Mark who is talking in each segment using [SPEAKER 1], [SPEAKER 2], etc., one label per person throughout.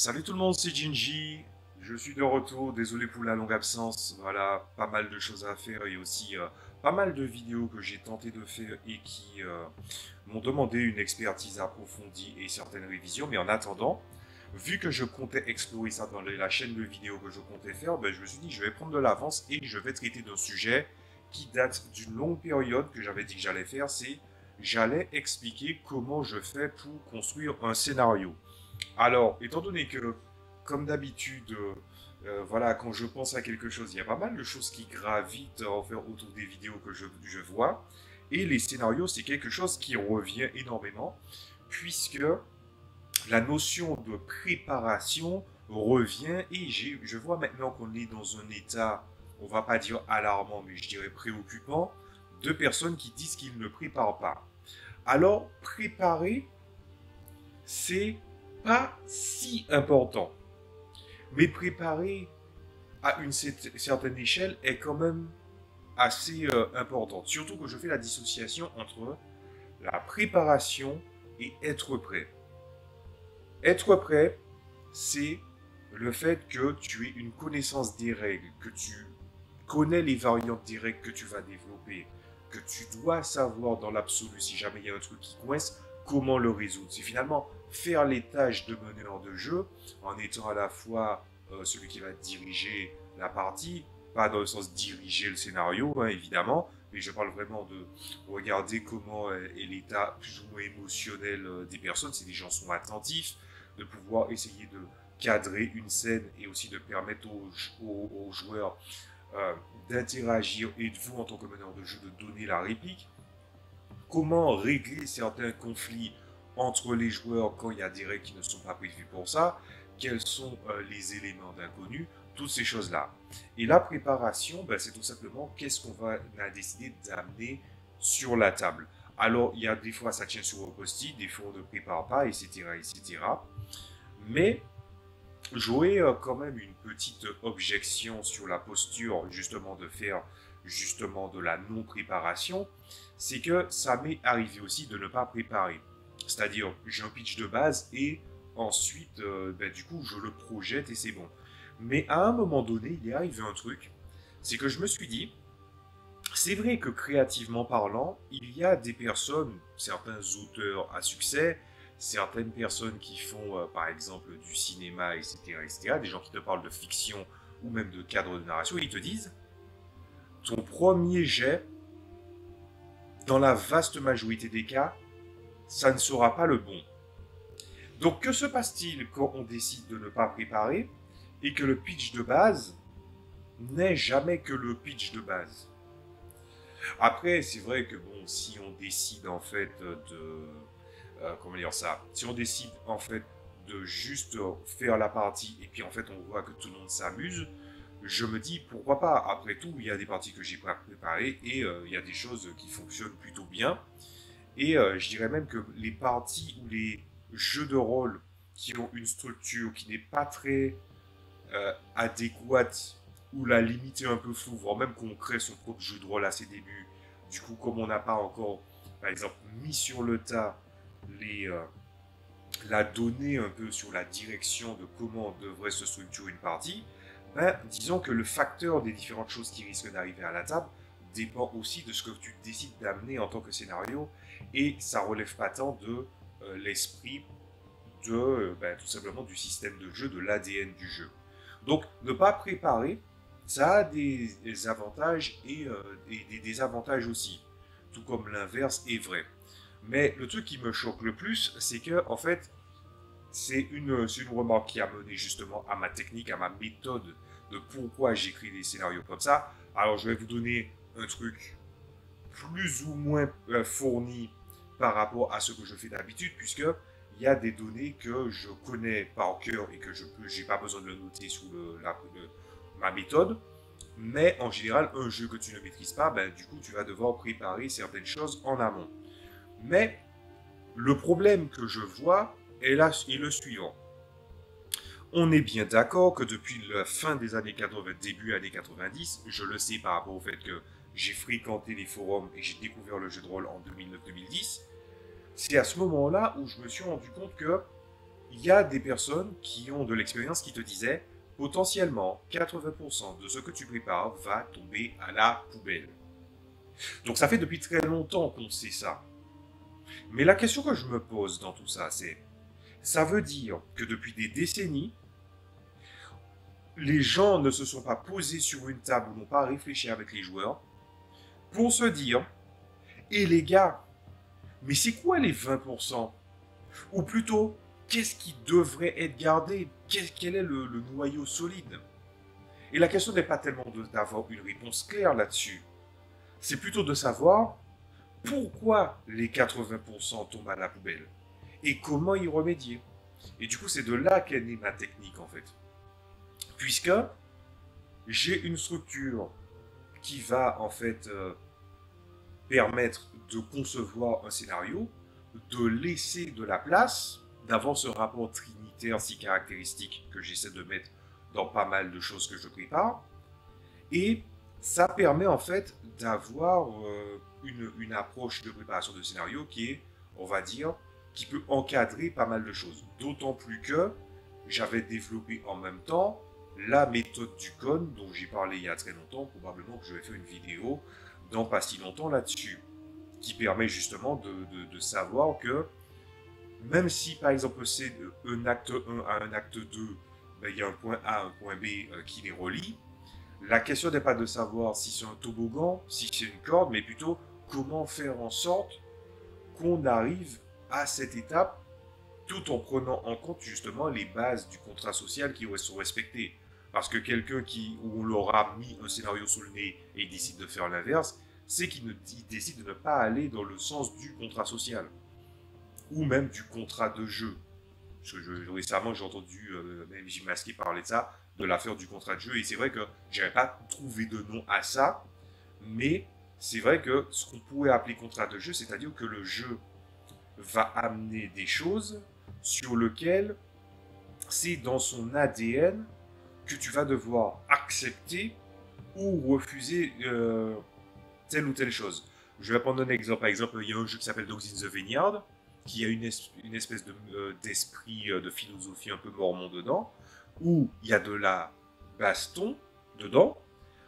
[SPEAKER 1] Salut tout le monde, c'est Jinji. Je suis de retour, désolé pour la longue absence. Voilà, pas mal de choses à faire et aussi pas mal de vidéos que j'ai tenté de faire et qui m'ont demandé une expertise approfondie et certaines révisions. Mais en attendant, vu que je comptais explorer ça dans la chaîne de vidéos que je comptais faire, ben, je me suis dit je vais prendre de l'avance et je vais traiter d'un sujet qui date d'une longue période que j'avais dit que j'allais faire. C'est j'allais expliquer comment je fais pour construire un scénario. Alors, étant donné que, comme d'habitude, voilà, quand je pense à quelque chose, il y a pas mal de choses qui gravitent en fait, autour des vidéos que je vois. Et les scénarios, c'est quelque chose qui revient énormément, puisque la notion de préparation revient et je vois maintenant qu'on est dans un état, on va pas dire alarmant, mais je dirais préoccupant, de personnes qui disent qu'ils ne préparent pas. Alors, préparer, c'est pas si important. Mais préparer à une certaine échelle est quand même assez importante. Surtout que je fais la dissociation entre la préparation et être prêt. Être prêt, c'est le fait que tu aies une connaissance des règles, que tu connais les variantes des règles que tu vas développer, que tu dois savoir dans l'absolu, si jamais il y a un truc qui coince, comment le résoudre. C'est finalement faire les tâches de meneur de jeu en étant à la fois celui qui va diriger la partie, pas dans le sens diriger le scénario, hein, évidemment, mais je parle vraiment de regarder comment est l'état plus ou moins émotionnel des personnes, si les gens sont attentifs, de pouvoir essayer de cadrer une scène et aussi de permettre aux joueurs euh, d'interagir et de vous en tant que meneur de jeu de donner la réplique. Comment régler certains conflits entre les joueurs quand il y a des règles qui ne sont pas prévues pour ça, quels sont les éléments d'inconnu, toutes ces choses-là. Et la préparation, ben, c'est tout simplement qu'est-ce qu'on va décider d'amener sur la table. Alors, il y a des fois, ça tient sur un post-it, des fois, on ne prépare pas, etc., etc. Mais j'aurais quand même une petite objection sur la posture justement de faire justement de la non-préparation, c'est que ça m'est arrivé aussi de ne pas préparer. C'est-à-dire, j'ai un pitch de base et ensuite, ben, du coup, je le projette et c'est bon. Mais à un moment donné, il est arrivé un truc, c'est que je me suis dit, c'est vrai que créativement parlant, il y a des personnes, certains auteurs à succès, certaines personnes qui font par exemple du cinéma, etc., etc., des gens qui te parlent de fiction ou même de cadre de narration, et ils te disent, ton premier jet, dans la vaste majorité des cas, ça ne sera pas le bon. Donc que se passe-t-il quand on décide de ne pas préparer et que le pitch de base n'est jamais que le pitch de base? Après, c'est vrai que bon, si on décide en fait de comment dire ça, si on décide en fait de juste faire la partie et puis en fait on voit que tout le monde s'amuse, je me dis pourquoi pas. Après tout, il y a des parties que j'ai pas préparées et il y a des choses qui fonctionnent plutôt bien. Et je dirais même que les parties ou les jeux de rôle qui ont une structure qui n'est pas très adéquate ou la limite est un peu floue, voire même qu'on crée son propre jeu de rôle à ses débuts. Du coup, comme on n'a pas encore, par exemple, mis sur le tas les, la donnée un peu sur la direction de comment devrait se structurer une partie, ben, disons que le facteur des différentes choses qui risquent d'arriver à la table dépend aussi de ce que tu décides d'amener en tant que scénario et ça relève pas tant de l'esprit de ben, tout simplement du système de jeu, de l'ADN du jeu. Donc, ne pas préparer, ça a des avantages et des désavantages aussi, tout comme l'inverse est vrai. Mais le truc qui me choque le plus, c'est que, en fait, c'est une remarque qui a mené justement à ma technique, à ma méthode de pourquoi j'écris des scénarios comme ça. Alors, je vais vous donner un truc plus ou moins fourni par rapport à ce que je fais d'habitude, puisque il y a des données que je connais par cœur et que je peux, j'ai pas besoin de le noter sous ma méthode. Mais en général, un jeu que tu ne maîtrises pas, ben, du coup, tu vas devoir préparer certaines choses en amont. Mais le problème que je vois est, là, est le suivant. On est bien d'accord que depuis la fin des années 80, début années 90, je le sais par rapport au fait que j'ai fréquenté les forums et j'ai découvert le jeu de rôle en 2009-2010, c'est à ce moment-là où je me suis rendu compte que il y a des personnes qui ont de l'expérience qui te disaient potentiellement 80% de ce que tu prépares va tomber à la poubelle. Donc ça fait depuis très longtemps qu'on sait ça. Mais la question que je me pose dans tout ça, c'est, ça veut dire que depuis des décennies, les gens ne se sont pas posés sur une table ou n'ont pas réfléchi avec les joueurs pour se dire, et les gars, mais c'est quoi les 20%? Ou plutôt, qu'est-ce qui devrait être gardé? Quel est le noyau solide? Et la question n'est pas tellement d'avoir une réponse claire là-dessus. C'est plutôt de savoir pourquoi les 80% tombent à la poubelle et comment y remédier. Et du coup, c'est de là qu'est née ma technique en fait. Puisque j'ai une structure qui va en fait permettre de concevoir un scénario, de laisser de la place, d'avoir ce rapport trinitaire si caractéristique que j'essaie de mettre dans pas mal de choses que je prépare. Et ça permet en fait d'avoir une approche de préparation de scénario qui est, on va dire, qui peut encadrer pas mal de choses. D'autant plus que j'avais développé en même temps la méthode du cône dont j'ai parlé il y a très longtemps. Probablement que je vais faire une vidéo dans pas si longtemps là-dessus, qui permet justement de savoir que même si par exemple c'est un acte 1 à un acte 2, ben, il y a un point A, un point B qui les relie. La question n'est pas de savoir si c'est un toboggan, si c'est une corde, mais plutôt comment faire en sorte qu'on arrive à cette étape tout en prenant en compte justement les bases du contrat social qui sont respectées. Parce que quelqu'un où on leur a mis un scénario sous le nez et il décide de faire l'inverse, c'est qu'il décide de ne pas aller dans le sens du contrat social. Ou même du contrat de jeu. Parce que récemment, j'ai entendu même Jim Maskey parler de ça, de l'affaire du contrat de jeu. Et c'est vrai que je n'avais pas trouvé de nom à ça. Mais c'est vrai que ce qu'on pourrait appeler contrat de jeu, c'est-à-dire que le jeu va amener des choses sur lesquelles c'est dans son ADN que tu vas devoir accepter ou refuser telle ou telle chose. Je vais prendre un exemple. Par exemple, il y a un jeu qui s'appelle Dogs in the Vineyard, qui a une espèce d'esprit de philosophie un peu mormon dedans, où il y a de la baston dedans,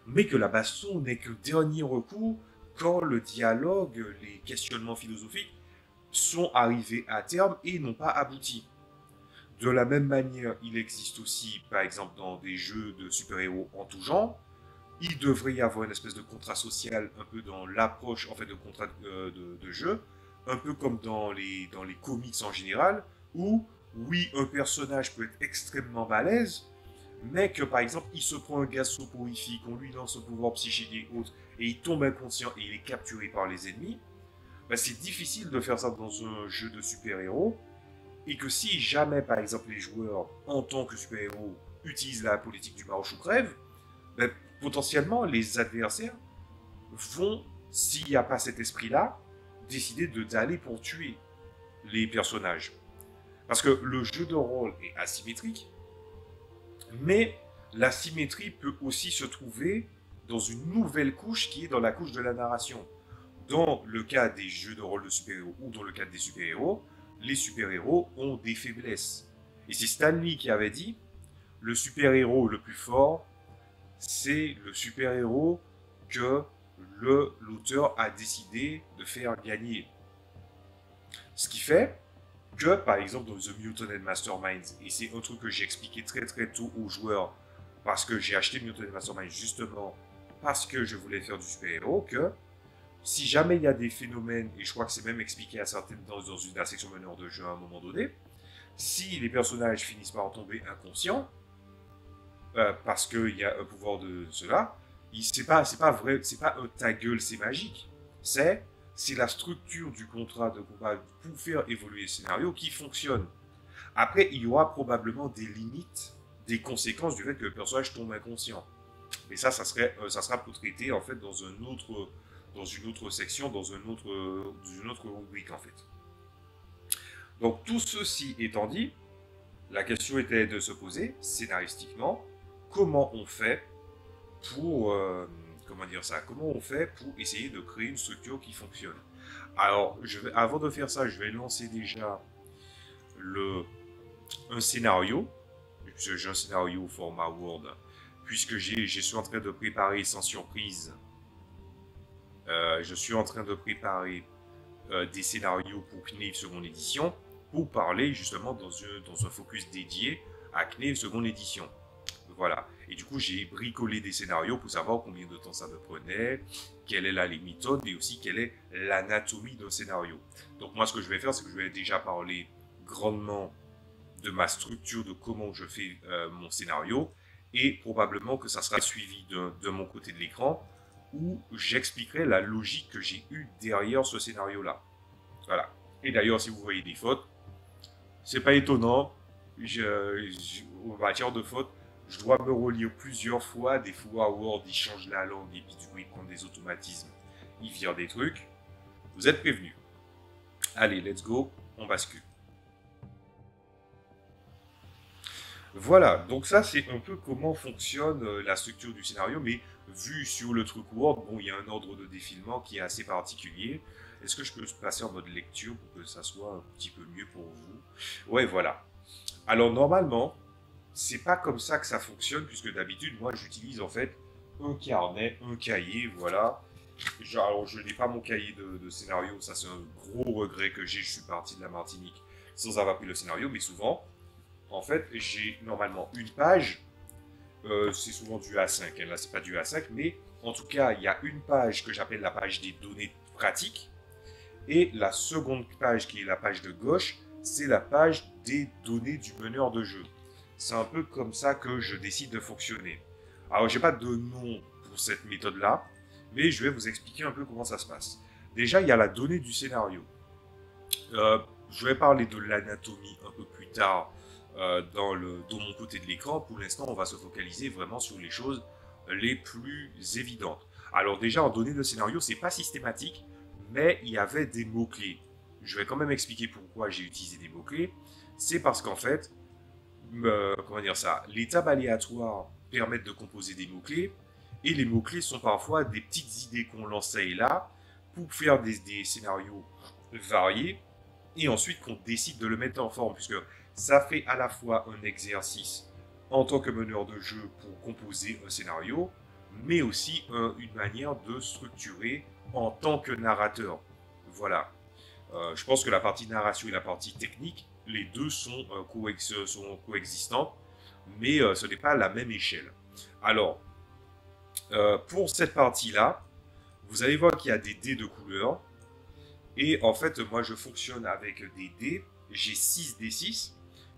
[SPEAKER 1] mais que la baston n'est que le dernier recours quand le dialogue, les questionnements philosophiques sont arrivés à terme et n'ont pas abouti. De la même manière, il existe aussi, par exemple, dans des jeux de super-héros en tout genre, il devrait y avoir une espèce de contrat social un peu dans l'approche en fait de contrat de jeu, un peu comme dans les comics en général, où oui, un personnage peut être extrêmement balèze, mais que par exemple il se prend un gaz soporifique, on lui lance un pouvoir psychique et autres, et il tombe inconscient et il est capturé par les ennemis, ben, c'est difficile de faire ça dans un jeu de super-héros, et que si jamais par exemple les joueurs en tant que super-héros utilisent la politique du maroche ou crève, ben, potentiellement, les adversaires vont, s'il n'y a pas cet esprit-là, décider d'aller pour tuer les personnages. Parce que le jeu de rôle est asymétrique, mais la symétrie peut aussi se trouver dans une nouvelle couche qui est dans la couche de la narration. Dans le cas des jeux de rôle de super-héros ou dans le cas des super-héros, les super-héros ont des faiblesses. Et c'est Stanley qui avait dit, le super-héros le plus fort, c'est le super-héros que l'auteur a décidé de faire gagner. Ce qui fait que, par exemple, dans The Mutant and Masterminds, et c'est un truc que j'ai expliqué très très tôt aux joueurs, parce que j'ai acheté Mutant and Masterminds justement parce que je voulais faire du super-héros, que si jamais il y a des phénomènes, et je crois que c'est même expliqué à certaines dans la section meneur de jeu à un moment donné, si les personnages finissent par en tomber inconscients, parce qu'il y a un pouvoir de cela, c'est pas vrai, c'est pas un ta gueule, c'est magique. C'est la structure du contrat de combat pour faire évoluer le scénario qui fonctionne. Après, il y aura probablement des limites, des conséquences du fait que le personnage tombe inconscient. Mais ça sera pour traiter en fait dans une autre section, dans une autre rubrique en fait. Donc tout ceci étant dit, la question était de se poser scénaristiquement comment on fait pour comment on fait pour essayer de créer une structure qui fonctionne. Alors, avant de faire ça, je vais lancer déjà un scénario, puisque j'ai un scénario au format Word, puisque je suis en train de préparer sans surprise, je suis en train de préparer des scénarios pour Knave seconde édition, pour parler justement dans un focus dédié à Knave seconde édition. Voilà. Et du coup, j'ai bricolé des scénarios pour savoir combien de temps ça me prenait, quelle est la méthode et aussi quelle est l'anatomie d'un scénario. Donc moi, ce que je vais faire, c'est que je vais déjà parler grandement de ma structure, de comment je fais mon scénario, et probablement que ça sera suivi de mon côté de l'écran, où j'expliquerai la logique que j'ai eue derrière ce scénario-là. Voilà. Et d'ailleurs, si vous voyez des fautes, c'est pas étonnant. En matière de fautes, je dois me relire plusieurs fois. Des fois, Word, il change la langue et puis du coup, il prend des automatismes. Il vire des trucs. Vous êtes prévenus. Allez, let's go. On bascule. Voilà, donc ça c'est un peu comment fonctionne la structure du scénario, mais vu sur le truc Word, bon, il y a un ordre de défilement qui est assez particulier. Est-ce que je peux passer en mode lecture pour que ça soit un petit peu mieux pour vous? Ouais, voilà. Alors normalement, c'est pas comme ça que ça fonctionne, puisque d'habitude, moi j'utilise en fait un carnet, un cahier, voilà. Alors je n'ai pas mon cahier de scénario, ça c'est un gros regret que j'ai, je suis parti de la Martinique sans avoir pris le scénario, mais souvent, en fait, j'ai normalement une page, c'est souvent du A5, hein, là c'est pas du A5, mais en tout cas, il y a une page que j'appelle la page des données pratiques, et la seconde page qui est la page de gauche, c'est la page des données du meneur de jeu. C'est un peu comme ça que je décide de fonctionner. Alors, j'ai pas de nom pour cette méthode-là, mais je vais vous expliquer un peu comment ça se passe. Déjà, il y a la donnée du scénario. Je vais parler de l'anatomie un peu plus tard dans mon côté de l'écran. Pour l'instant, on va se focaliser vraiment sur les choses les plus évidentes. Alors déjà, en données de scénario, c'est pas systématique, mais il y avait des mots-clés. Je vais quand même expliquer pourquoi j'ai utilisé des mots-clés. C'est parce qu'en fait, comment dire ça, les tables aléatoires permettent de composer des mots-clés, et les mots-clés sont parfois des petites idées qu'on lance et là pour faire des scénarios variés, et ensuite qu'on décide de le mettre en forme, puisque ça fait à la fois un exercice en tant que meneur de jeu pour composer un scénario, mais aussi une manière de structurer en tant que narrateur. Voilà. Je pense que la partie narration et la partie technique, les deux sont coexistantes, mais ce n'est pas à la même échelle. Alors, pour cette partie-là, vous allez voir qu'il y a des dés de couleur. Et en fait, moi, je fonctionne avec des dés. J'ai 6 D6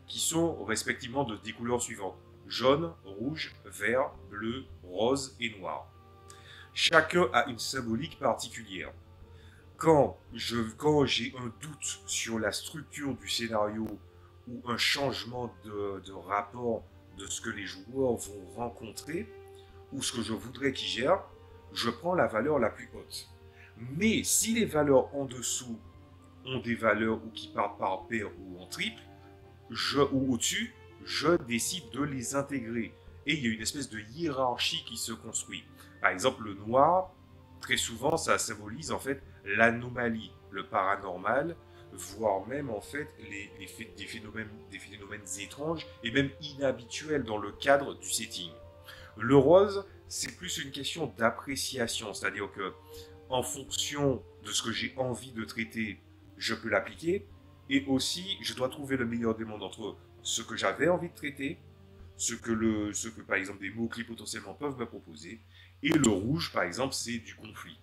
[SPEAKER 1] qui sont respectivement des couleurs suivantes. Jaune, rouge, vert, bleu, rose et noir. Chacun a une symbolique particulière. Quand j'ai un doute sur la structure du scénario ou un changement de rapport de ce que les joueurs vont rencontrer ou ce que je voudrais qu'ils gèrent, je prends la valeur la plus haute. Mais si les valeurs en dessous ont des valeurs ou qui partent par paire ou en triple, ou au-dessus, je décide de les intégrer. Et il y a une espèce de hiérarchie qui se construit. Par exemple, le noir, très souvent, ça symbolise en fait l'anomalie, le paranormal, voire même en fait des phénomènes étranges et même inhabituels dans le cadre du setting. Le rose, c'est plus une question d'appréciation, c'est-à-dire que en fonction de ce que j'ai envie de traiter, je peux l'appliquer. Et aussi, je dois trouver le meilleur des mondes entre ce que j'avais envie de traiter, ce que par exemple des mots-clés potentiellement peuvent me proposer, et le rouge, par exemple, c'est du conflit.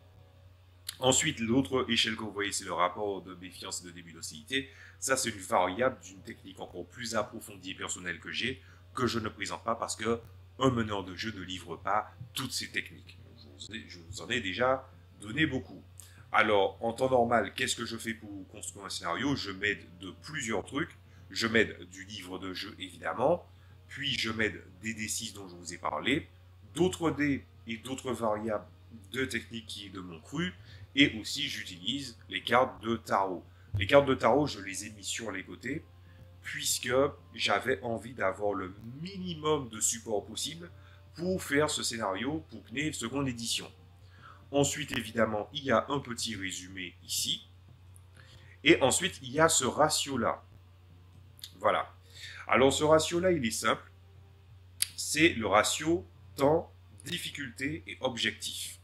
[SPEAKER 1] Ensuite, l'autre échelle que vous voyez, c'est le rapport de méfiance et de début d'hostilité. Ça, c'est une variable d'une technique encore plus approfondie et personnelle que j'ai, que je ne présente pas parce que un meneur de jeu ne livre pas toutes ces techniques. Je vous en ai déjà donné beaucoup. Alors, en temps normal, qu'est-ce que je fais pour construire un scénario? Je m'aide de plusieurs trucs. Je m'aide du livre de jeu, évidemment. Puis, je m'aide des D6 dont je vous ai parlé. D'autres dés et d'autres variables de technique qui est de mon cru. Et aussi, j'utilise les cartes de tarot. Les cartes de tarot, je les ai mis sur les côtés, puisque j'avais envie d'avoir le minimum de support possible pour faire ce scénario pour Knave seconde édition. Ensuite, évidemment, il y a un petit résumé ici. Et ensuite, il y a ce ratio-là. Voilà. Alors ce ratio-là, il est simple. C'est le ratio temps, difficulté et objectif.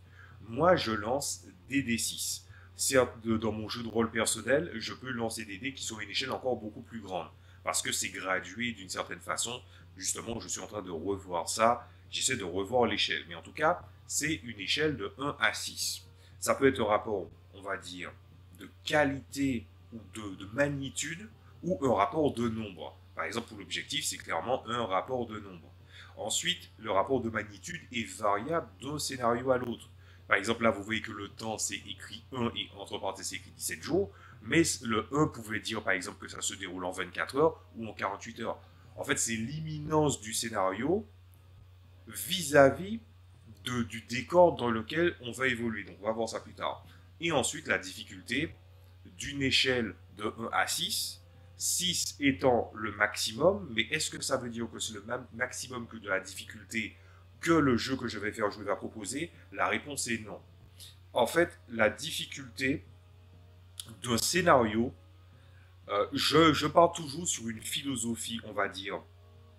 [SPEAKER 1] Moi, je lance des D6. Certes, dans mon jeu de rôle personnel, je peux lancer des dés qui sont à une échelle encore beaucoup plus grande. Parce que c'est gradué d'une certaine façon. Justement, je suis en train de revoir ça. J'essaie de revoir l'échelle. Mais en tout cas, c'est une échelle de 1 à 6. Ça peut être un rapport, on va dire, de qualité ou de magnitude ou un rapport de nombre. Par exemple, pour l'objectif, c'est clairement un rapport de nombre. Ensuite, le rapport de magnitude est variable d'un scénario à l'autre. Par exemple, là, vous voyez que le temps, c'est écrit 1 et entre parenthèses, c'est écrit 17 jours. Mais le 1 pouvait dire, par exemple, que ça se déroule en 24 heures ou en 48 heures. En fait, c'est l'imminence du scénario vis-à-vis du décor dans lequel on va évoluer. Donc, on va voir ça plus tard. Et ensuite, la difficulté d'une échelle de 1 à 6, 6 étant le maximum, mais est-ce que ça veut dire que c'est le même maximum que de la difficulté que le jeu que je vais proposer? La réponse est non. En fait, la difficulté d'un scénario, je pars toujours sur une philosophie, on va dire,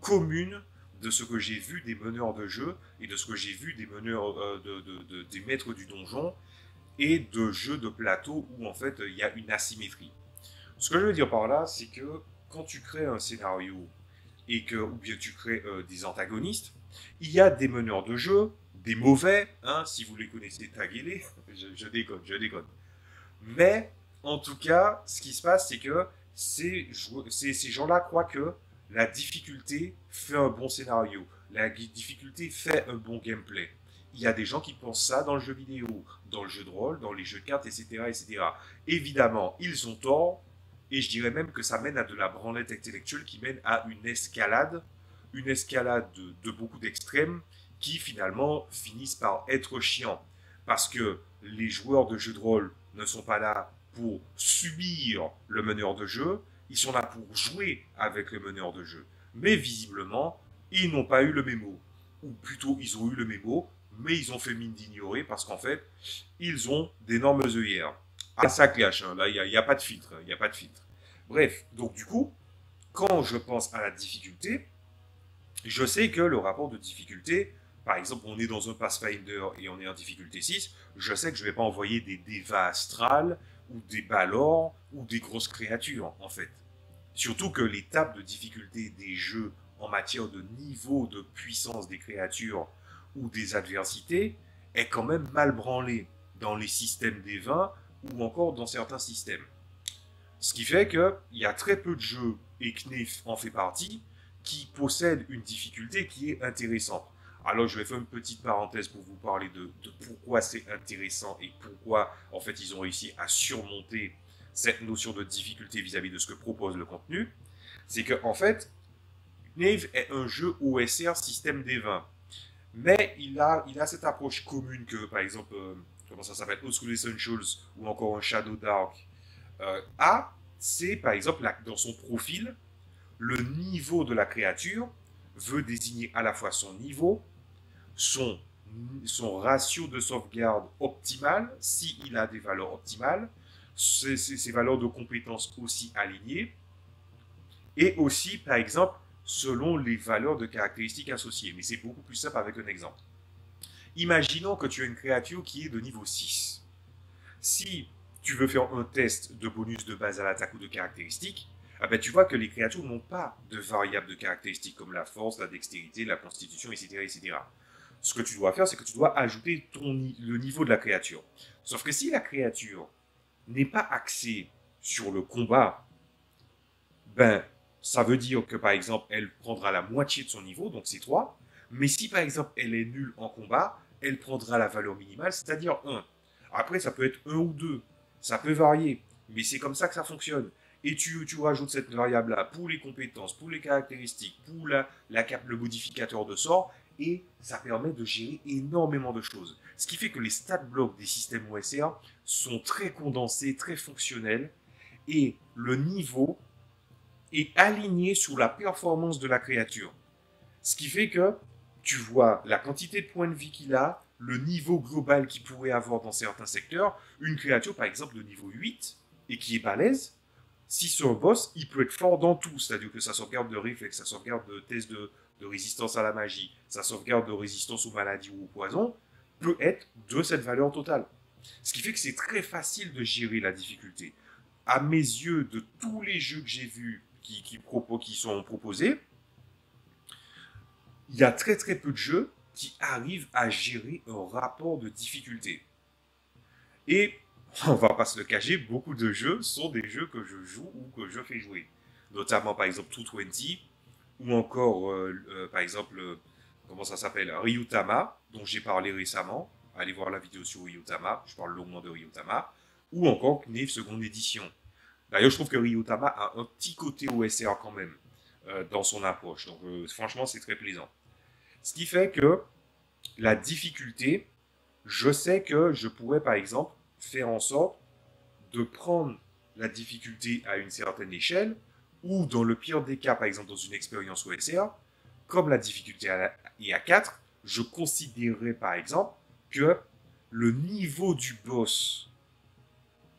[SPEAKER 1] commune de ce que j'ai vu des meneurs de jeu et de ce que j'ai vu des meneurs des maîtres du donjon et de jeux de plateau où en fait il y a une asymétrie. Ce que je veux dire par là, c'est que quand tu crées un scénario et que, ou bien tu crées des antagonistes, il y a des meneurs de jeu, des mauvais, hein, si vous les connaissez, taguez-les, je déconne, je déconne. Mais, en tout cas, ce qui se passe, c'est que ces gens-là croient que la difficulté fait un bon scénario, la difficulté fait un bon gameplay. Il y a des gens qui pensent ça dans le jeu vidéo, dans le jeu de rôle, dans les jeux de cartes, etc., etc. Évidemment, ils ont tort, et je dirais même que ça mène à de la branlette intellectuelle qui mène à une escalade de beaucoup d'extrêmes qui finalement finissent par être chiants. Parce que les joueurs de jeux de rôle ne sont pas là pour subir le meneur de jeu, ils sont là pour jouer avec le meneur de jeu. Mais visiblement, ils n'ont pas eu le mémo. Ou plutôt, ils ont eu le mémo, mais ils ont fait mine d'ignorer parce qu'en fait, ils ont d'énormes œillères. Ah, ça clash, hein. Là, il n'y a pas de filtre. Il n'y a pas de filtre. Bref, donc du coup, quand je pense à la difficulté, je sais que le rapport de difficulté, par exemple, on est dans un Pathfinder et on est en difficulté 6, je sais que je ne vais pas envoyer des dévas astrales ou des balors ou des grosses créatures, en fait. Surtout que l'étape de difficulté des jeux en matière de niveau de puissance des créatures ou des adversités est quand même mal branlée dans les systèmes des vins ou encore dans certains systèmes. Ce qui fait qu'il y a très peu de jeux, et Knef en fait partie, qui possèdent une difficulté qui est intéressante. Alors je vais faire une petite parenthèse pour vous parler de pourquoi c'est intéressant et pourquoi en fait ils ont réussi à surmonter cette notion de difficulté vis-à-vis de ce que propose le contenu. C'est que en fait, Knave est un jeu OSR système des vins. Mais il a cette approche commune que, par exemple, comment ça s'appelle, Old School Essentials ou encore un Shadow Dark a, c'est par exemple dans son profil, le niveau de la créature veut désigner à la fois son niveau, son, son ratio de sauvegarde optimal, s'il a des valeurs optimales, ses valeurs de compétences aussi alignées, et aussi, par exemple, selon les valeurs de caractéristiques associées. Mais c'est beaucoup plus simple avec un exemple. Imaginons que tu as une créature qui est de niveau 6. Si tu veux faire un test de bonus de base à l'attaque ou de caractéristiques, ah ben tu vois que les créatures n'ont pas de variables de caractéristiques comme la force, la dextérité, la constitution, etc., etc. Ce que tu dois faire, c'est que tu dois ajouter le niveau de la créature. Sauf que si la créature n'est pas axée sur le combat, ben ça veut dire que par exemple elle prendra la moitié de son niveau, donc c'est 3. Mais si par exemple elle est nulle en combat, elle prendra la valeur minimale, c'est-à-dire 1. Après, ça peut être 1 ou 2. Ça peut varier. Mais c'est comme ça que ça fonctionne. Et tu rajoutes cette variable-là pour les compétences, pour les caractéristiques, pour le modificateur de sort. Et ça permet de gérer énormément de choses. Ce qui fait que les stat blocks des systèmes OSR sont très condensés, très fonctionnels. Et le niveau est aligné sur la performance de la créature. Ce qui fait que tu vois la quantité de points de vie qu'il a, le niveau global qu'il pourrait avoir dans certains secteurs. Une créature, par exemple, de niveau 8 et qui est balèze, Si c'est un boss, il peut être fort dans tout, c'est-à-dire que sa sauvegarde de réflexe, sa sauvegarde de test de résistance à la magie, sa sauvegarde de résistance aux maladies ou au poison, peut être de cette valeur totale. Ce qui fait que c'est très facile de gérer la difficulté. À mes yeux, de tous les jeux que j'ai vus qui sont proposés, il y a très très peu de jeux qui arrivent à gérer un rapport de difficulté. Et on va pas se le cacher, beaucoup de jeux sont des jeux que je joue ou que je fais jouer. Notamment par exemple 220 ou encore par exemple comment ça s'appelle Ryutama dont j'ai parlé récemment. Allez voir la vidéo sur Ryutama, je parle longuement de Ryutama. Ou encore Knave seconde édition. D'ailleurs je trouve que Ryutama a un petit côté OSR quand même dans son approche. Donc franchement c'est très plaisant. Ce qui fait que la difficulté, je sais que je pourrais par exemple faire en sorte de prendre la difficulté à une certaine échelle, ou dans le pire des cas, par exemple dans une expérience OSR, comme la difficulté est à 4, je considérerais par exemple que le niveau du boss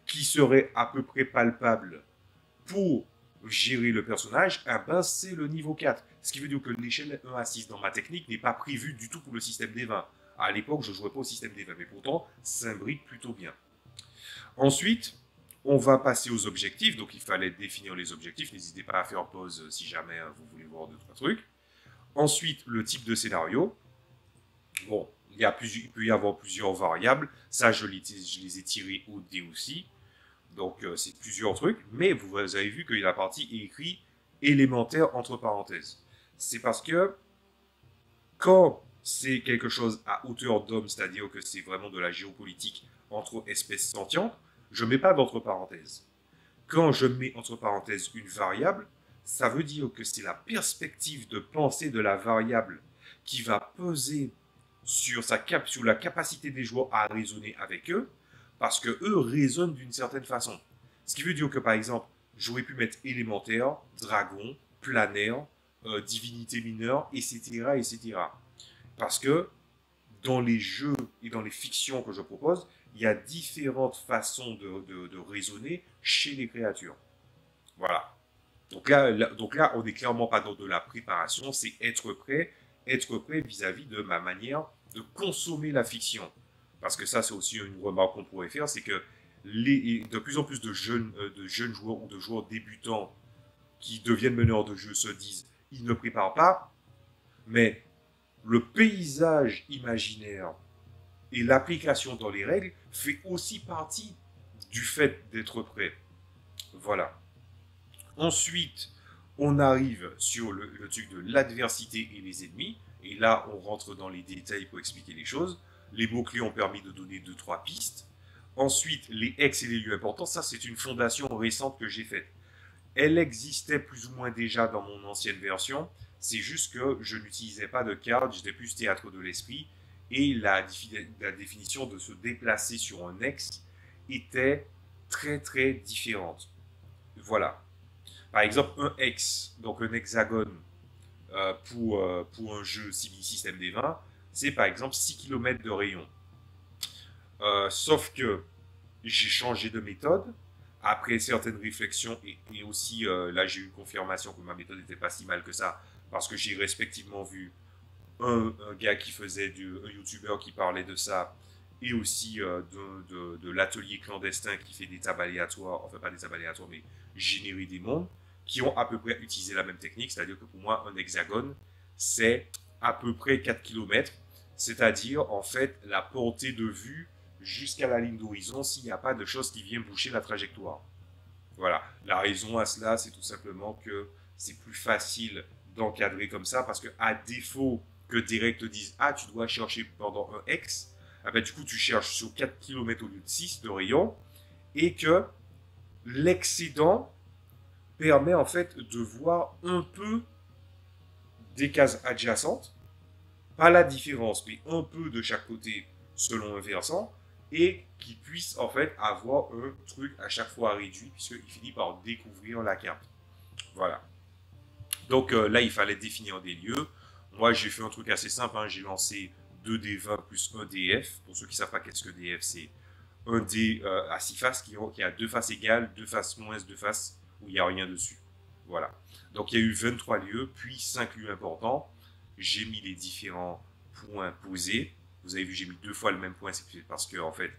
[SPEAKER 1] qui serait à peu près palpable pour gérer le personnage, eh ben c'est le niveau 4. Ce qui veut dire que l'échelle 1 à 6 dans ma technique n'est pas prévue du tout pour le système des 20. À l'époque, je ne jouais pas au système des 20, mais pourtant, ça s'imbrique plutôt bien. Ensuite, on va passer aux objectifs. Donc, il fallait définir les objectifs. N'hésitez pas à faire pause si jamais vous voulez voir d'autres trucs. Ensuite, le type de scénario. Bon, il peut y avoir plusieurs variables. Ça, je les ai tirés au dé aussi. Donc, c'est plusieurs trucs. Mais vous avez vu que la partie est écrite élémentaire entre parenthèses. C'est parce que quand c'est quelque chose à hauteur d'homme, c'est-à-dire que c'est vraiment de la géopolitique entre espèces sentientes, je ne mets pas d'entre parenthèses. Quand je mets entre parenthèses une variable, ça veut dire que c'est la perspective de pensée de la variable qui va peser sur la capacité des joueurs à raisonner avec eux, parce que eux raisonnent d'une certaine façon. Ce qui veut dire que, par exemple, j'aurais pu mettre élémentaire, dragon, planaire, divinité mineure, etc., etc. Parce que dans les jeux et dans les fictions que je propose, il y a différentes façons de raisonner chez les créatures. Voilà. Donc là, on n'est clairement pas dans de la préparation, c'est être prêt vis-à-vis de ma manière de consommer la fiction. Parce que ça, c'est aussi une remarque qu'on pourrait faire, c'est que de plus en plus de jeunes joueurs ou de joueurs débutants qui deviennent meneurs de jeu se disent, ils ne préparent pas, mais le paysage imaginaire et l'application dans les règles fait aussi partie du fait d'être prêt. Voilà. Ensuite, on arrive sur le truc de l'adversité et les ennemis. Et là, on rentre dans les détails pour expliquer les choses. Les mots-clés ont permis de donner 2-3 pistes. Ensuite, les ex et les lieux importants, ça c'est une fondation récente que j'ai faite. Elle existait plus ou moins déjà dans mon ancienne version. C'est juste que je n'utilisais pas de carte, j'étais plus théâtre de l'esprit. Et la définition de se déplacer sur un ex était très très différente. Voilà. Par exemple, un hex, donc un hexagone pour un jeu système des 20, c'est par exemple 6 km de rayon. Sauf que j'ai changé de méthode après certaines réflexions et aussi là j'ai eu confirmation que ma méthode n'était pas si mal que ça parce que j'ai respectivement vu un gars qui faisait un youtubeur qui parlait de ça et aussi de l'atelier clandestin qui fait des tables aléatoires, enfin pas des tables aléatoires mais générer des mondes qui ont à peu près utilisé la même technique, c'est-à-dire que pour moi un hexagone c'est à peu près 4 km, c'est-à-dire en fait la portée de vue jusqu'à la ligne d'horizon s'il n'y a pas de choses qui viennent boucher la trajectoire. Voilà, la raison à cela c'est tout simplement que c'est plus facile d'encadrer comme ça parce que à défaut que Derek te dise ah tu dois chercher pendant un X, ah ben, du coup tu cherches sur 4 km au lieu de 6 de rayon et que l'excédent permet en fait de voir un peu des cases adjacentes, pas la différence mais un peu de chaque côté selon un versant et qui puisse en fait avoir un truc à chaque fois réduit puisqu'il finit par découvrir la carte. Voilà. Donc là, il fallait définir des lieux. Moi, j'ai fait un truc assez simple. Hein. J'ai lancé 2D20 plus 1 DF. Pour ceux qui ne savent pas qu'est-ce que DF, c'est un dé à 6 faces qui a 2 faces égales, 2 faces moins, 2 faces où il n'y a rien dessus. Voilà. Donc il y a eu 23 lieux, puis 5 lieux importants. J'ai mis les différents points posés. Vous avez vu, j'ai mis 2 fois le même point, c'est parce que en fait,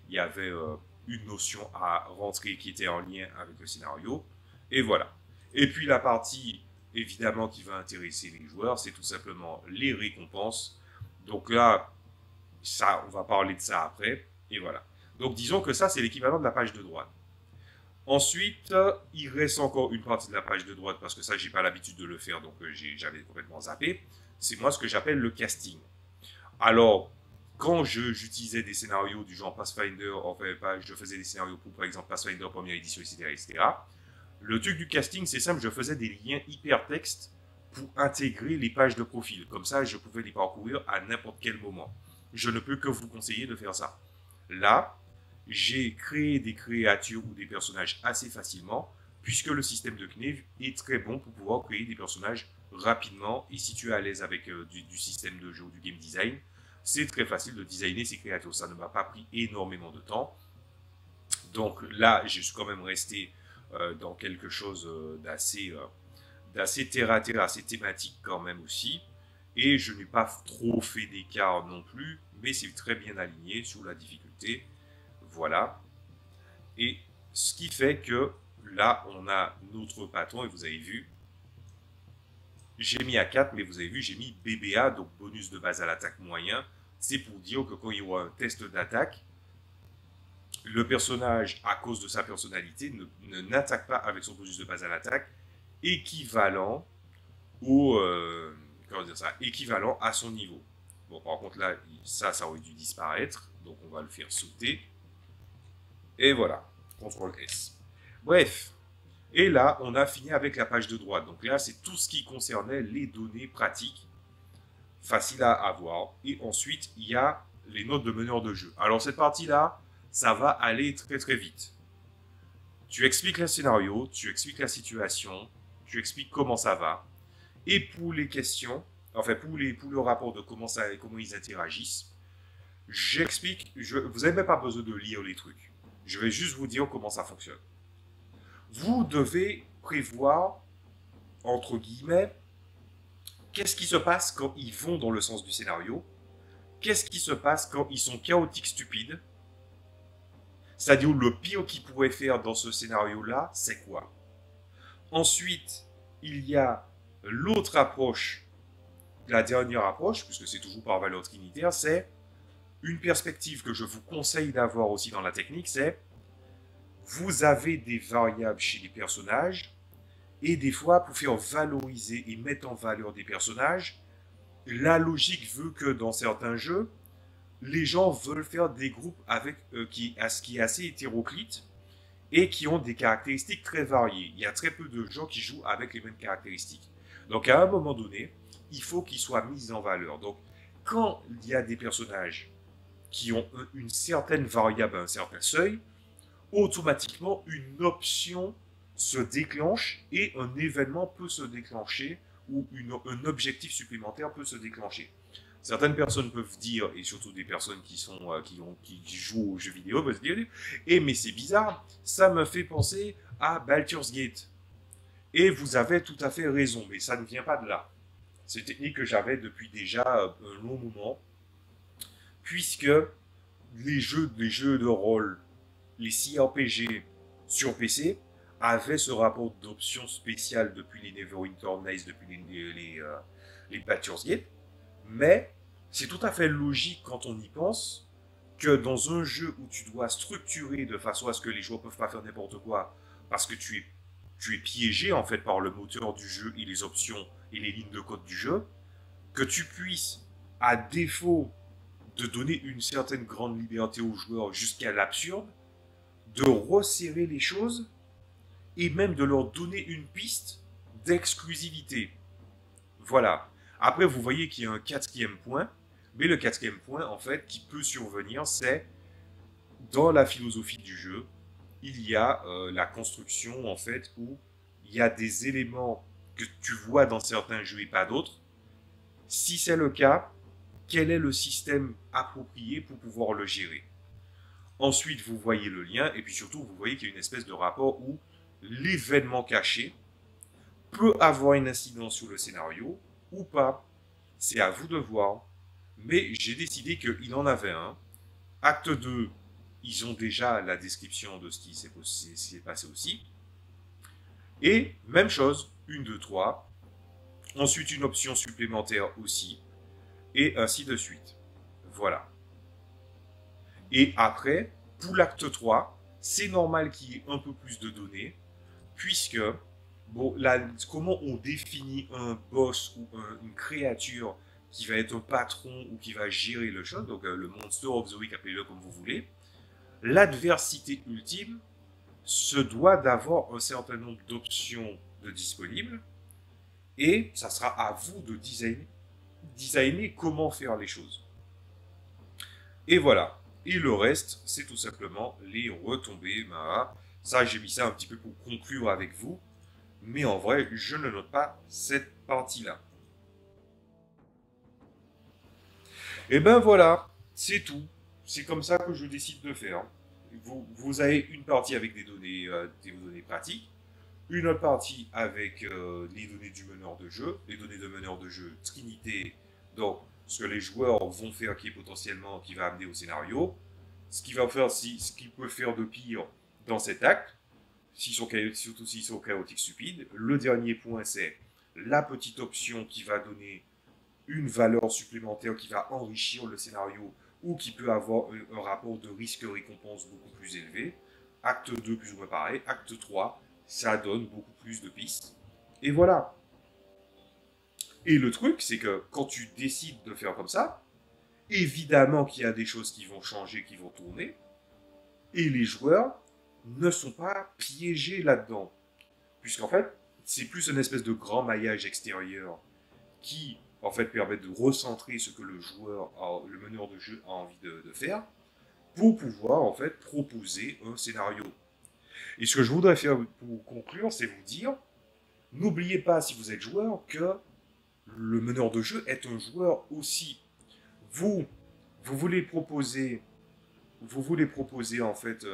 [SPEAKER 1] il y avait une notion à rentrer qui était en lien avec le scénario. Et voilà. Et puis la partie, évidemment, qui va intéresser les joueurs, c'est tout simplement les récompenses. Donc là, ça, on va parler de ça après. Et voilà. Donc disons que ça, c'est l'équivalent de la page de droite. Ensuite, il reste encore une partie de la page de droite, parce que ça, j'ai pas l'habitude de le faire, donc j'avais complètement zappé. C'est moi ce que j'appelle le casting. Alors, quand j'utilisais des scénarios du genre Pathfinder, enfin, je faisais des scénarios pour, par exemple, Pathfinder première édition, etc., etc., le truc du casting, c'est simple, je faisais des liens hypertextes pour intégrer les pages de profil. Comme ça, je pouvais les parcourir à n'importe quel moment. Je ne peux que vous conseiller de faire ça. Là, j'ai créé des créatures ou des personnages assez facilement, puisque le système de Knave est très bon pour pouvoir créer des personnages rapidement. Et si tu es à l'aise avec du système de jeu ou du game design, c'est très facile de designer ces créatures. Ça ne m'a pas pris énormément de temps. Donc là, je suis quand même resté dans quelque chose d'assez terre à terre, assez thématique quand même aussi. Et je n'ai pas trop fait d'écart non plus, mais c'est très bien aligné sur la difficulté. Voilà. Et ce qui fait que là, on a notre patron, et vous avez vu, j'ai mis à 4, mais vous avez vu, j'ai mis BBA, donc bonus de base à l'attaque moyen. C'est pour dire que quand il y aura un test d'attaque, le personnage, à cause de sa personnalité, n'attaque pas avec son bonus de base à l'attaque, équivalent au, comment dire ça, équivalent à son niveau. Bon, par contre, là, ça aurait dû disparaître, donc on va le faire sauter. Et voilà, CTRL S. Bref, et là, on a fini avec la page de droite. Donc là, c'est tout ce qui concernait les données pratiques, faciles à avoir. Et ensuite, il y a les notes de meneur de jeu. Alors cette partie-là, ça va aller très très vite. Tu expliques le scénario, tu expliques la situation, tu expliques comment ça va. Et pour les questions, enfin pour le rapport de comment ils interagissent, j'explique, vous n'avez même pas besoin de lire les trucs. Je vais juste vous dire comment ça fonctionne. Vous devez prévoir, entre guillemets, qu'est-ce qui se passe quand ils vont dans le sens du scénario, qu'est-ce qui se passe quand ils sont chaotiques stupides, c'est-à-dire le pire qu'ils pourraient faire dans ce scénario-là, c'est quoi. Ensuite, il y a l'autre approche, la dernière approche, puisque c'est toujours par valeur trinitaire, c'est une perspective que je vous conseille d'avoir aussi dans la technique, c'est vous avez des variables chez les personnages et des fois, pour faire valoriser et mettre en valeur des personnages, la logique veut que dans certains jeux, les gens veulent faire des groupes avec qui est assez hétéroclite et qui ont des caractéristiques très variées. Il y a très peu de gens qui jouent avec les mêmes caractéristiques. Donc à un moment donné, il faut qu'ils soient mis en valeur. Donc quand il y a des personnages qui ont une certaine variable à un certain seuil, automatiquement une option se déclenche et un événement peut se déclencher ou un objectif supplémentaire peut se déclencher. Certaines personnes peuvent dire, et surtout des personnes qui jouent aux jeux vidéo, peuvent se dire, mais c'est bizarre, ça me fait penser à Baldur's Gate. Et vous avez tout à fait raison, mais ça ne vient pas de là. C'est une technique que j'avais depuis déjà un long moment, puisque les jeux de rôle, les CRPG sur PC avaient ce rapport d'options spéciales depuis les Neverwinter Nights, depuis les Baldur's Gate, mais c'est tout à fait logique quand on y pense que dans un jeu où tu dois structurer de façon à ce que les joueurs ne peuvent pas faire n'importe quoi, parce que tu es piégé en fait par le moteur du jeu et les options et les lignes de code du jeu, que tu puisses, à défaut de donner une certaine grande liberté aux joueurs jusqu'à l'absurde, de resserrer les choses et même de leur donner une piste d'exclusivité. Voilà. Après, vous voyez qu'il y a un quatrième point, mais le quatrième point, en fait, qui peut survenir, c'est dans la philosophie du jeu, il y a la construction, en fait, où il y a des éléments que tu vois dans certains jeux et pas d'autres. Si c'est le cas, quel est le système approprié pour pouvoir le gérer? Ensuite, vous voyez le lien, et puis surtout, vous voyez qu'il y a une espèce de rapport où l'événement caché peut avoir une incidence sur le scénario ou pas. C'est à vous de voir. Mais j'ai décidé qu'il en avait un. Acte 2, ils ont déjà la description de ce qui s'est passé aussi. Et même chose, 1, 2, 3. Ensuite, une option supplémentaire aussi. Et ainsi de suite. Voilà. Et après, pour l'acte 3, c'est normal qu'il y ait un peu plus de données, puisque, bon, là, comment on définit un boss ou une créature qui va être un patron ou qui va gérer le show, donc le Monster of the Week, appelez-le comme vous voulez, l'adversité ultime se doit d'avoir un certain nombre d'options de disponibles, et ça sera à vous de designer comment faire les choses. Et voilà. Et le reste, c'est tout simplement les retombées. Ça, j'ai mis ça un petit peu pour conclure avec vous. Mais en vrai, je ne note pas cette partie-là. Et ben voilà, c'est tout. C'est comme ça que je décide de faire. Vous avez une partie avec des données pratiques, une autre partie avec les données du meneur de jeu, les données de meneur de jeu Trinité, donc ce que les joueurs vont faire qui est potentiellement qui va amener au scénario, ce qu'il peut faire de pire dans cet acte, surtout s'ils sont chaotiques stupides. Le dernier point, c'est la petite option qui va donner une valeur supplémentaire qui va enrichir le scénario ou qui peut avoir un rapport de risque-récompense beaucoup plus élevé. Acte 2, plus ou moins pareil. Acte 3, ça donne beaucoup plus de pistes. Et voilà. Et le truc, c'est que quand tu décides de faire comme ça, évidemment qu'il y a des choses qui vont changer, qui vont tourner, et les joueurs ne sont pas piégés là-dedans. Puisqu'en fait, c'est plus une espèce de grand maillage extérieur qui, en fait, permet de recentrer ce que le meneur de jeu a envie de faire, pour pouvoir, en fait, proposer un scénario. Et ce que je voudrais faire pour conclure, c'est vous dire, n'oubliez pas, si vous êtes joueur, que le meneur de jeu est un joueur aussi. Vous voulez proposer en fait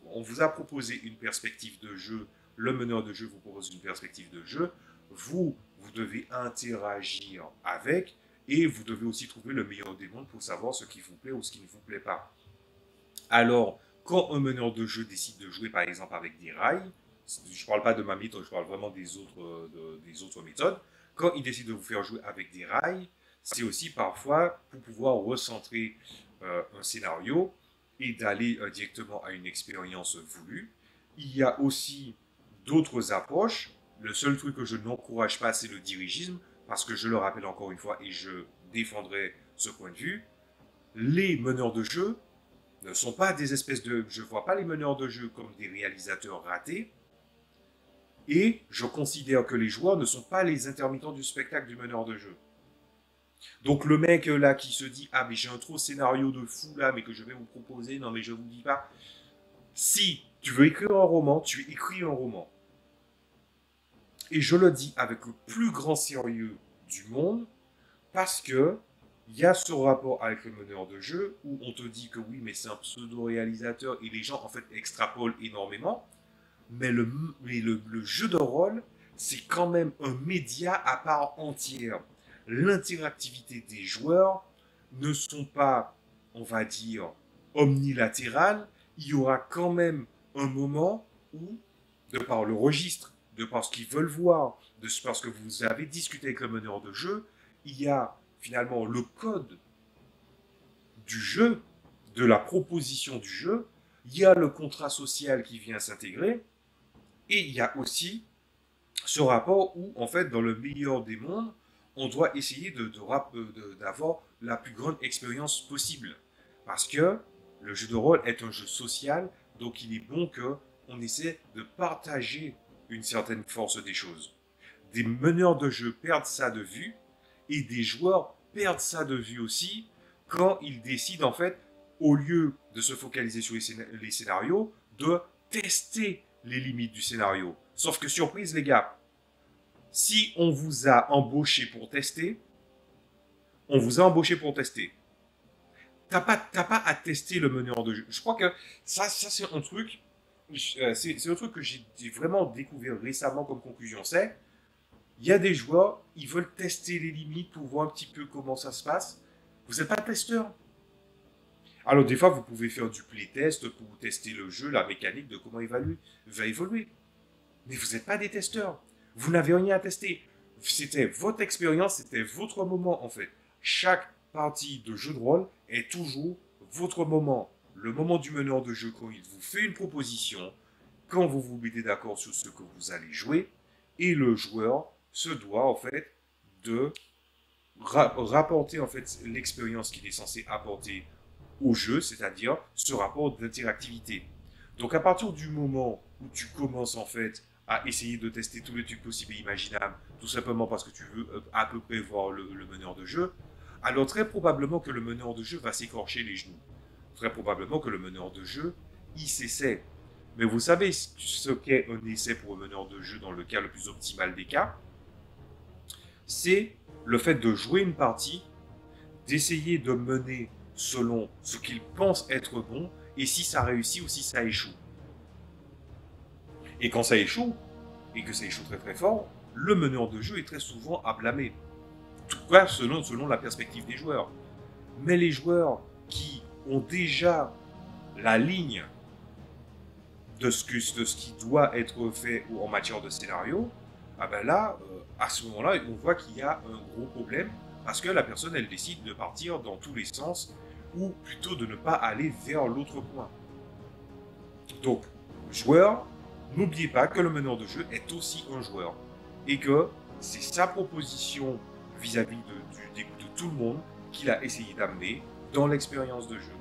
[SPEAKER 1] on vous a proposé une perspective de jeu, le meneur de jeu vous propose une perspective de jeu, vous devez interagir avec et vous devez aussi trouver le meilleur des mondes pour savoir ce qui vous plaît ou ce qui ne vous plaît pas. Alors, quand un meneur de jeu décide de jouer par exemple avec des rails, je ne parle pas de ma méthode, je parle vraiment des autres méthodes, quand il décide de vous faire jouer avec des rails, c'est aussi parfois pour pouvoir recentrer un scénario et d'aller directement à une expérience voulue. Il y a aussi d'autres approches. Le seul truc que je n'encourage pas, c'est le dirigisme, parce que je le rappelle encore une fois et je défendrai ce point de vue. Les meneurs de jeu ne sont pas des espèces de... Je ne vois pas les meneurs de jeu comme des réalisateurs ratés. Et je considère que les joueurs ne sont pas les intermittents du spectacle du meneur de jeu. Donc le mec là qui se dit « Ah mais j'ai un trop scénario de fou là, mais que je vais vous proposer, non mais je vous dis pas. » Si tu veux écrire un roman, tu écris un roman. Et je le dis avec le plus grand sérieux du monde, parce que il y a ce rapport avec le meneur de jeu où on te dit que oui, mais c'est un pseudo-réalisateur et les gens en fait extrapolent énormément. Mais le jeu de rôle, c'est quand même un média à part entière. L'interactivité des joueurs ne sont pas, on va dire, omnilatérales. Il y aura quand même un moment où, de par le registre, de par ce qu'ils veulent voir, de parce que vous avez discuté avec le meneur de jeu, il y a finalement le code du jeu, de la proposition du jeu, il y a le contrat social qui vient s'intégrer, et il y a aussi ce rapport où, en fait, dans le meilleur des mondes, on doit essayer d'avoir la plus grande expérience possible. Parce que le jeu de rôle est un jeu social, donc il est bon qu'on essaie de partager une certaine force des choses. Des meneurs de jeu perdent ça de vue, et des joueurs perdent ça de vue aussi, quand ils décident, en fait, au lieu de se focaliser sur les scénarios, de tester les limites du scénario. Sauf que surprise les gars, si on vous a embauché pour tester, on vous a embauché pour tester. T'as pas à tester le meneur de jeu. Je crois que ça c'est un truc, c'est un truc que j'ai vraiment découvert récemment comme conclusion, c'est il y a des joueurs, ils veulent tester les limites pour voir un petit peu comment ça se passe. Vous n'êtes pas testeur. Alors des fois, vous pouvez faire du playtest pour tester le jeu, la mécanique de comment il va évoluer. Mais vous n'êtes pas des testeurs. Vous n'avez rien à tester. C'était votre expérience, c'était votre moment en fait. Chaque partie de jeu de rôle est toujours votre moment. Le moment du meneur de jeu quand il vous fait une proposition, quand vous vous mettez d'accord sur ce que vous allez jouer, et le joueur se doit en fait de rapporter en fait l'expérience qu'il est censé apporter au jeu, c'est-à-dire ce rapport d'interactivité. Donc à partir du moment où tu commences en fait à essayer de tester tous les trucs possibles et imaginables, tout simplement parce que tu veux à peu près voir le meneur de jeu, alors très probablement que le meneur de jeu va s'écorcher les genoux. Très probablement que le meneur de jeu, il s'essaie. Mais vous savez ce qu'est un essai pour un meneur de jeu dans le cas le plus optimal des cas, c'est le fait de jouer une partie, d'essayer de mener selon ce qu'il pense être bon, et si ça réussit ou si ça échoue. Et quand ça échoue, et que ça échoue très très fort, le meneur de jeu est très souvent à blâmer. Tout cas, selon la perspective des joueurs. Mais les joueurs qui ont déjà la ligne de ce qui doit être fait en matière de scénario, ah ben là, à ce moment-là, on voit qu'il y a un gros problème parce que la personne, elle décide de partir dans tous les sens ou plutôt de ne pas aller vers l'autre point. Donc, joueur, n'oubliez pas que le meneur de jeu est aussi un joueur et que c'est sa proposition vis-à-vis de tout le monde qu'il a essayé d'amener dans l'expérience de jeu.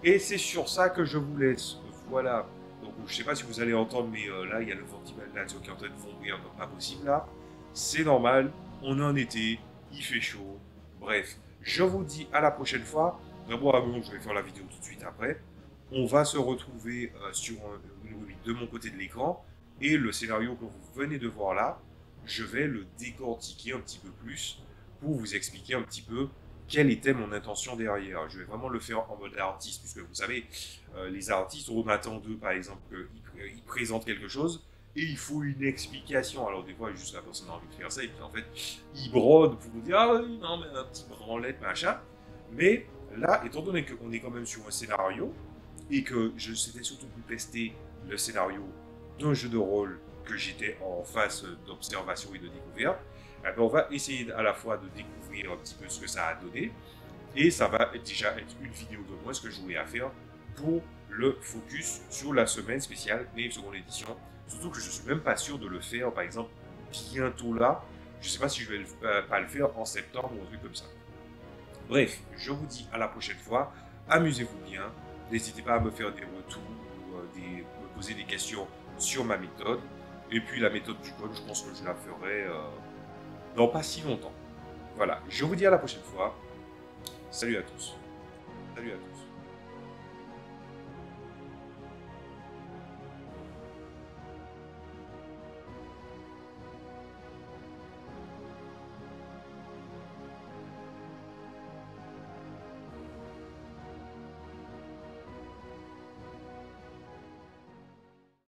[SPEAKER 1] Et c'est sur ça que je vous laisse. Voilà. Donc, je ne sais pas si vous allez entendre, mais là, il y a le ventilateur qui est en train de vomir comme pas possible là. C'est normal, on est en été, il fait chaud. Bref, je vous dis à la prochaine fois. D'abord, je vais faire la vidéo tout de suite après. On va se retrouver sur de mon côté de l'écran. Et le scénario que vous venez de voir là, je vais le décortiquer un petit peu plus pour vous expliquer un petit peu quelle était mon intention derrière. Je vais vraiment le faire en mode artiste, puisque vous savez, les artistes, on attend d'eux, par exemple, qu'ils présentent quelque chose, et il faut une explication. Alors des fois, juste la personne a envie de faire ça, et puis en fait, ils brodent pour vous dire, ah oui, non, mais un petit branlette, machin. Mais là, étant donné qu'on est quand même sur un scénario, et que c'était surtout pour tester le scénario d'un jeu de rôle que j'étais en phase d'observation et de découverte, eh ben on va essayer à la fois de découvrir un petit peu ce que ça a donné, et ça va déjà être une vidéo de moins ce que je voulais à faire pour le focus sur la semaine spéciale Knave seconde édition. Surtout que je suis même pas sûr de le faire, par exemple, bientôt là. Je sais pas si je vais pas le faire en septembre ou un truc comme ça. Bref, je vous dis à la prochaine fois. Amusez-vous bien. N'hésitez pas à me faire des retours ou me poser des questions sur ma méthode. Et puis la méthode du code, je pense que je la ferai dans pas si longtemps. Voilà, je vous dis à la prochaine fois. Salut à tous. Salut à tous.